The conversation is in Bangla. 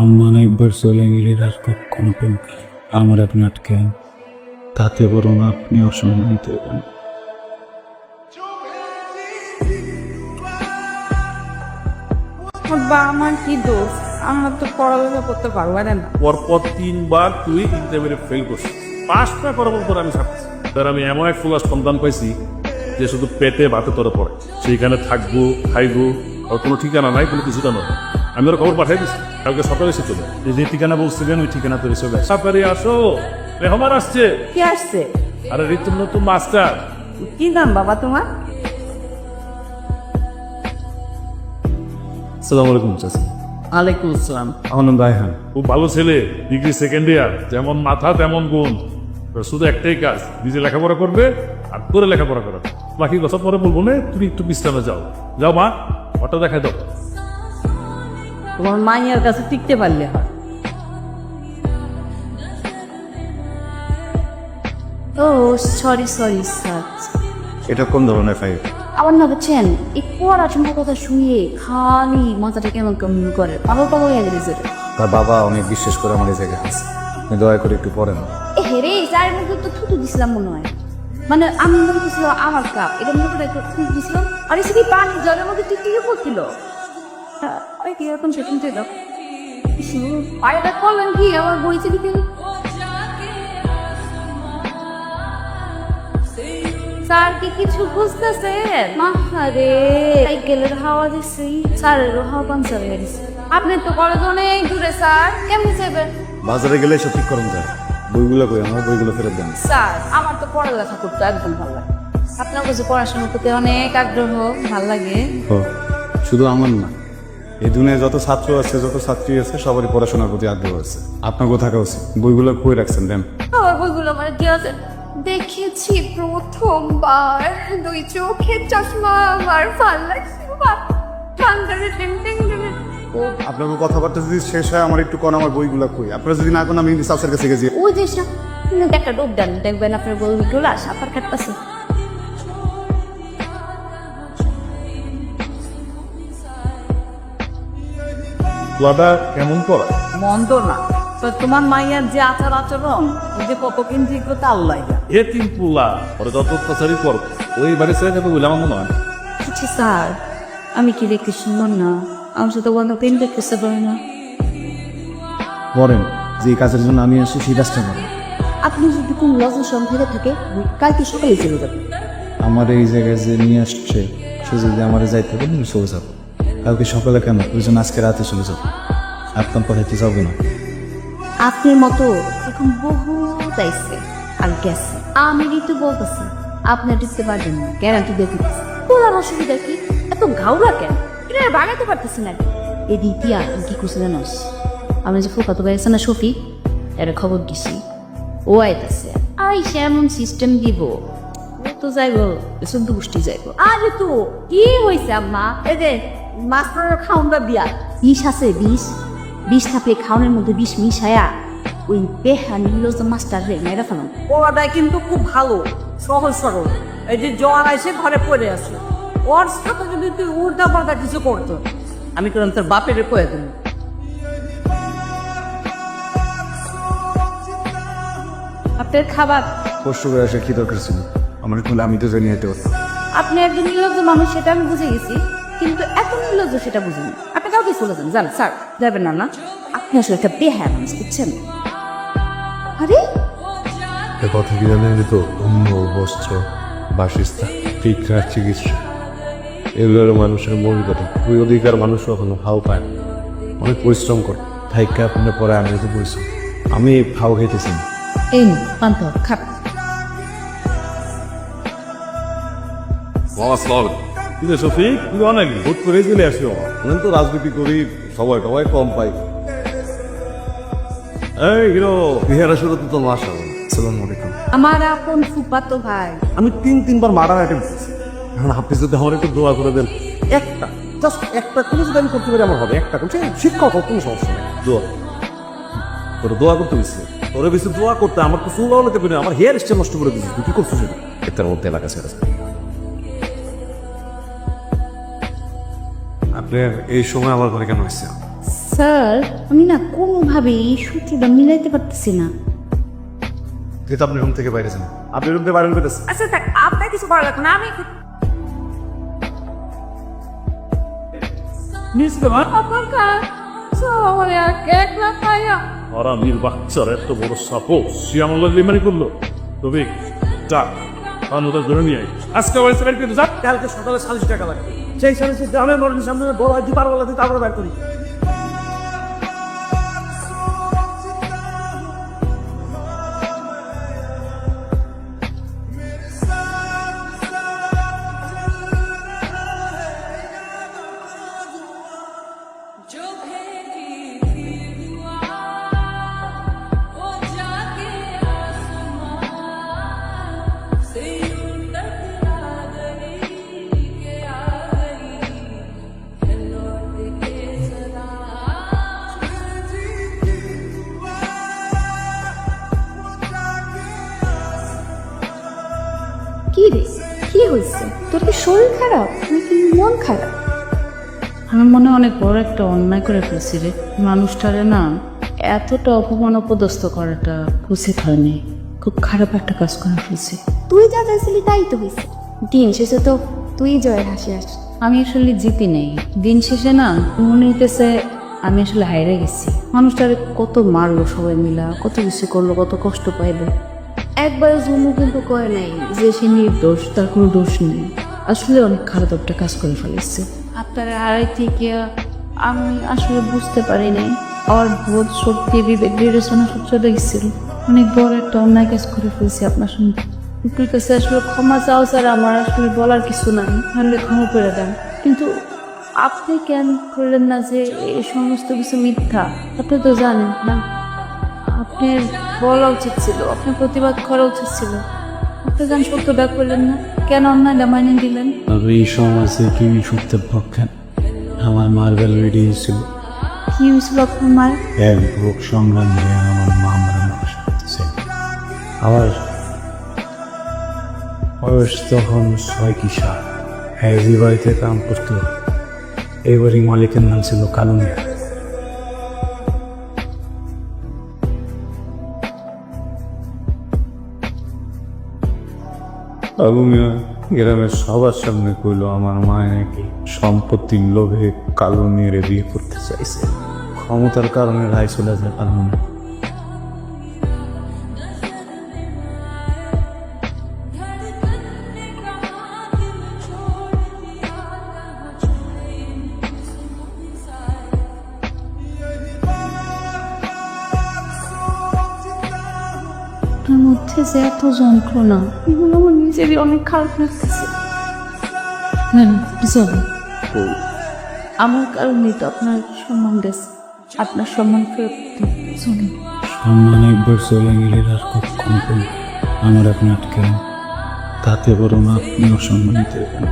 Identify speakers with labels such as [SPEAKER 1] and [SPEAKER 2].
[SPEAKER 1] আম্মান একবার চলে গেলে আর কখনো প্রেম করে আমার আপনি আটকেন, তাতে বরং আপনি অসম্মানিত হবেন।
[SPEAKER 2] বা আমার কি দোষ? আমার তো পড়ালেখা করতে পারবো না।
[SPEAKER 3] পরপর 3বার তুই ইন্টারমিডিয়েট ফেল করছিস, পাঁচটা করার পর আমি ছাড়তেছি। তার আমি এমন এক ফুলার সন্তান পাইছি যে শুধু পেটে ভাতে তোরে পড়ে, সেইখানে থাকবো খাইবো, আর কোনো ঠিকানা নাই, কোনো কিছু নয়। আমি ওর খবর পাঠাই দিচ্ছি, কালকে সকালে এসে চলে
[SPEAKER 1] যে ঠিকানা বলছিলেন ওই ঠিকানা তৈরি চলে আসে।
[SPEAKER 3] তাড়াতাড়ি আসো, রেহমান আসছে।
[SPEAKER 2] কি আসছে?
[SPEAKER 3] আরে ঋতুর নতুন মাস্টার।
[SPEAKER 2] কি নাম বাবা তোমার?
[SPEAKER 1] আসসালামু আলাইকুম চাচা।
[SPEAKER 2] ওয়ালাইকুম আসসালাম।
[SPEAKER 1] আমার নাম রায়হান।
[SPEAKER 3] খুব ভালো ছেলে, ডিগ্রি সেকেন্ড ইয়ার, যেমন মাথা তেমন গুণ। তোর শুধু একটাই কাজ, নিজে লেখাপড়া করবে আর তোরে লেখাপড়া করা। বাকি কথা পরে বলবো না, তুমি একটু বিশ্রামে যাও। যাও মা, অটো দেখাই দাও।
[SPEAKER 2] তোমার মাইয়ার কাছে টিকতে পারলে হয়।
[SPEAKER 4] ও সরি স্যার।
[SPEAKER 1] এটা কোন ধরনের ফাইল?
[SPEAKER 4] আবার না বুঝছেন, এই পড়াশোনার কথা শুয়ে খালি মাথাটা কেমন কেমন করে, পাগল পাগল হয়ে গেছে।
[SPEAKER 1] তার বাবা অনেক বিশ্বাস করে আমার এই জায়গায় আছে, আপনি দয়া করে একটু পড়েন।
[SPEAKER 4] এ হেরে স্যারের মধ্যে তো থুতু দিছিলাম মনে হয়, মানে আমি মনে করছিলাম আমার কাপ, এটা মনে করে একটু থুতু দিছিলাম, আর এসে কি পানি জলের মধ্যে টিকটিকে পড়ছিল। ওই কি এরকম সেখান থেকে দাও পায়টা করলেন কি আমার বইছে দিতে। স্যার কি কিছু বুঝতেছেন? মাহারে সাইকেলের হাওয়া দিচ্ছি, স্যারেরও হাওয়া পাঞ্চার হয়ে গেছে। আপনি তো কলেজ অনেক দূরে স্যার, কেমনি যাবেন?
[SPEAKER 1] বাজারে গেলে সব ঠিক করুন যায়। বইগুলো কই, আমার বইগুলো ফেরত দেন।
[SPEAKER 4] স্যার আমার তো পড়ালেখা করতে একদম ভালো লাগে, আপনার কাছে পড়াশোনার প্রতি অনেক আগ্রহ, ভালো লাগে।
[SPEAKER 1] ও শুধু আমার না, এই দুনিয়ায় যত ছাত্র আছে যত ছাত্রী আছে সবারই পড়াশোনার প্রতি আগ্রহ আছে। আপনার থাকা উচিত। বইগুলো কই রাখছেন দেন।
[SPEAKER 4] আমার বইগুলো মানে কি আছে দেখেছি প্রথমবার, দুই চোখের চশমা আমার ভাল লাগছে।
[SPEAKER 1] আপনার কথাবার্তা যদি শেষ হয় আমার একটু কোন আমার বইগুলো কই, আপনারা যদি না কোন আমি চাচার কাছে গেছি।
[SPEAKER 4] ওই যে একটা ডোব দেন, দেখবেন আপনার বইগুলো সাফার খাটতেছে।
[SPEAKER 3] পোলাটা কেমন পড়া?
[SPEAKER 2] মন্দ না, তো তোমার মাইয়ার যে আচার আচরণ, এই যে কত কেন্দ্রিকতা আল্লাহ জানে।
[SPEAKER 3] এ তিন পোলা ওরা যত অত্যাচারই করো, ওই বাড়ি ছেড়ে যাবে বলে আমার মনে হয় না।
[SPEAKER 4] আচ্ছা স্যার, আমি কি দেখতে সুন্দর না? আমার সাথে কোনো পেন দেখতেছে পারে না?
[SPEAKER 1] করেন যে কাজের জন্য আমি আসি সেই কাজটা করেন।
[SPEAKER 4] আপনি যদি কোন লজের সংখ্যা থাকে কালকে সকালে চলে যাবেন।
[SPEAKER 1] আমার এই জায়গায় যে নিয়ে আসছে সে যদি আমার যাইতে হবে আমি চলে যাবো। কালকে সকালে কেন, প্রয়োজন আজকে রাতে চলে যাবো। আপনার পড়াইতে যাবো না।
[SPEAKER 4] আপনার মতো এখন বহুত আইসে আর গেছে, আমি ঋতু বলতেছি আপনার দিতে পারবেন না, গ্যারান্টি দিয়ে দিতেছি। তোলার অসুবিধা কি? এত ঘাউলা কেন? এটা বাগাইতে পারতেছি না। এই দ্বিতীয় কি করছে জানোস? আমি যে ফোকাতো ভাই আছে না শফি, এটা খবর দিছি, ও আইতাছে। আইসে এমন সিস্টেম দিব, ও তো যাইবো চোদ্দ গোষ্ঠী যাইবো। আরে তো কি হয়েছে আম্মা? এই যে মাস্টারের খাওনটা দিয়া বিষ আছে, বিষ থাকলে খাওয়ানোর মধ্যে বিষ মিশায়া ওই বেহা নির্লজ্জ মাস্টার রে মেয়েরা ফেলাম।
[SPEAKER 2] ওরাটাই কিন্তু খুব ভালো, সহজ সরল। এই যে জ্বর এসে ঘরে পড়ে আছে, ওর সাথে যদি তুই উল্টা পাল্টা কিছু করতো, আমি কেন তোর বাপের কয়ে দিন।
[SPEAKER 4] আপনার খাবার
[SPEAKER 1] কষ্ট করে আসে কি দরকার ছিল? আমার খুলে আমি তো জানি হেঁটে পারতাম।
[SPEAKER 4] আপনি একজন নির্লজ্জ মানুষ সেটা আমি বুঝে গেছি, কিন্তু এত নির্লজ্জ সেটা বুঝিনি। আপনি কাউকে চলে যান, যান স্যার, যাবেন না না। আপনি আসলে একটা বেহা মানুষ, বুঝছেন? আরে
[SPEAKER 5] কথা কি জানেন তো, অন্য বস্ত্র, বাসস্থান, শিক্ষা, চিকিৎসা, এগুলোর মানুষের মৌলিকতা, ওই অধিকার মানুষ কখনো হাও পায় না। অনেক পরিশ্রম করে থাইকা আপনার পরে আমি তো পরিশ্রম, আমি ফাও খাইতেছি না।
[SPEAKER 4] এই নে পান্ত খাপ।
[SPEAKER 3] কিন্তু শফিক তুমি অনেক ভোট করে চলে আসো।
[SPEAKER 5] আমি তো রাজনীতি করি, সবাই সবাই কম পাই।
[SPEAKER 3] এই হিরো,
[SPEAKER 5] বিহারা শুরু তো তোমার আশা।
[SPEAKER 1] আসসালামু আলাইকুম।
[SPEAKER 4] আমার আপন ফুপাতো ভাই।
[SPEAKER 5] আমি 3-3বার মার্ডার অ্যাটেম্প করছি। এখন আপনি যদি আমার একটু দোয়া করে দেন, একটা জাস্ট একটা কোনো যদি আমি করতে পারি আমার হবে, একটা করছে শিক্ষক হোক, কোনো সমস্যা নেই। দোয়া তোর দোয়া করতে দিচ্ছে, তোর বেশি দোয়া করতে আমার তো চুল লাগাতে পারি, আমার হেয়ার স্টাইল নষ্ট করে দিচ্ছিস, তুই কি করছিস? এটার মধ্যে এলাকা ছেড়ে আপনার এই সময় আমার ঘরে কেন হয়েছে?
[SPEAKER 4] স্যার আমি না কোনোভাবেই এই সূত্রটা মিলাইতে পারতেছি না।
[SPEAKER 5] যেহেতু আপনি রুম থেকে বাইরে যান, আপনি রুম থেকে বাইরে পেতেছেন।
[SPEAKER 2] আচ্ছা থাক, আপনার কিছু করা লাগবে না, আমি আপনার কাজ সবাই একলা পাইয়া
[SPEAKER 3] হারামির বাচ্চার এত বড় সাপোজ সে আমার লিমারি করলো। তবে যা কারণ ওদের ধরে নিয়ে আয়। আজকে বাড়ি বের করে যা।
[SPEAKER 2] কালকে সকালে 40 টাকা লাগবে, সেই 40 গ্রামের মানুষের সামনে বড় হয় দিপারবেলা দিয়ে তারপরে বের করি।
[SPEAKER 4] কি রে, কি হয়েছে? তোর কি শরীর খারাপ নাকি মন খারাপ?
[SPEAKER 6] আমি মনে হয় অনেক বড় একটা অন্যায় করে ফেলছি রে। মানুষটারে না এতটা অপমান অপদস্থ করাটা উচিত হয়নি। খুব খারাপ একটা কাজ করে ফেলছি।
[SPEAKER 4] তুই যা চাইছিলি তাই তো হয়েছে। দিন শেষে তো তুই জয়ের হাসি আসি।
[SPEAKER 6] আমি আসলে জিতি নেই, দিন শেষে না মনে হইতেছে আমি আসলে হাইরে গেছি। মানুষটারে কত মারলো সবাই মিলা, কত কিছু করলো, কত কষ্ট পাইলো। একবার জুমু কিন্তু কয় নাই যে সে নির্দোষ, তার কোনো দোষ নেই। আসলে অনেক খারাপ একটা কাজ করে ফেলেছে। আপনার হারাই থেকে আমি আসলে বুঝতে পারি নাই। আমার বোধ শক্তি বিবেক বিবেচনা সব চলে গেছিল। অনেক বড় একটা অন্যায় কাজ করে ফেলছি আপনার সঙ্গে। আপনার কাছে আসলে ক্ষমা চাও স্যার, আমার আসলে বলার কিছু নাই, তাহলে ক্ষমা করে দেন। কিন্তু আপনি কেন করলেন না যে এই সমস্ত কিছু মিথ্যা? আপনি তো জানেন না। আপনার বলা উচিত ছিল, আপনার প্রতিবাদ করা উচিত ছিল। আপনি কেন সত্যটা করলেন না? কেন অন্যায়টা মাইনে দিলেন?
[SPEAKER 1] তবে এই সমাজে কি সত্যের পক্ষে আমার মার্বেল রেডি ছিল।
[SPEAKER 6] কি হয়েছিল আপনার মায়ের?
[SPEAKER 1] এক ভোগ সংগ্রাম নিয়ে আমার মা মারা নষ্ট করতেছে। আমার বয়স তখন 6 কি 7। হ্যাঁ, এই বাড়িতে কাম করতো। এই বাড়ির মালিকের নাম ছিল কালু মিয়া। কালু মিয়া গ্রামের সবার সামনে কইলো আমার মা নাকি সম্পত্তির লোভে কালু মেয়েরে বিয়ে করতে চাইছে। ক্ষমতার কারণে রায় চলে যায় কালু মিয়া।
[SPEAKER 6] আপনার মধ্যে যে এত যন্ত্রণা, এগুলো আমার নিজেরই অনেক খারাপ লাগতেছে। আমার কারণেই তো আপনার সম্মান গেছে। আপনার সম্মান ফেরত দিতে চলুন।
[SPEAKER 1] সম্মান একবার চলে গেলে আর কখনো আমার আপনি আটকে তাতে বরং আপনিও সম্মানিত হবেন।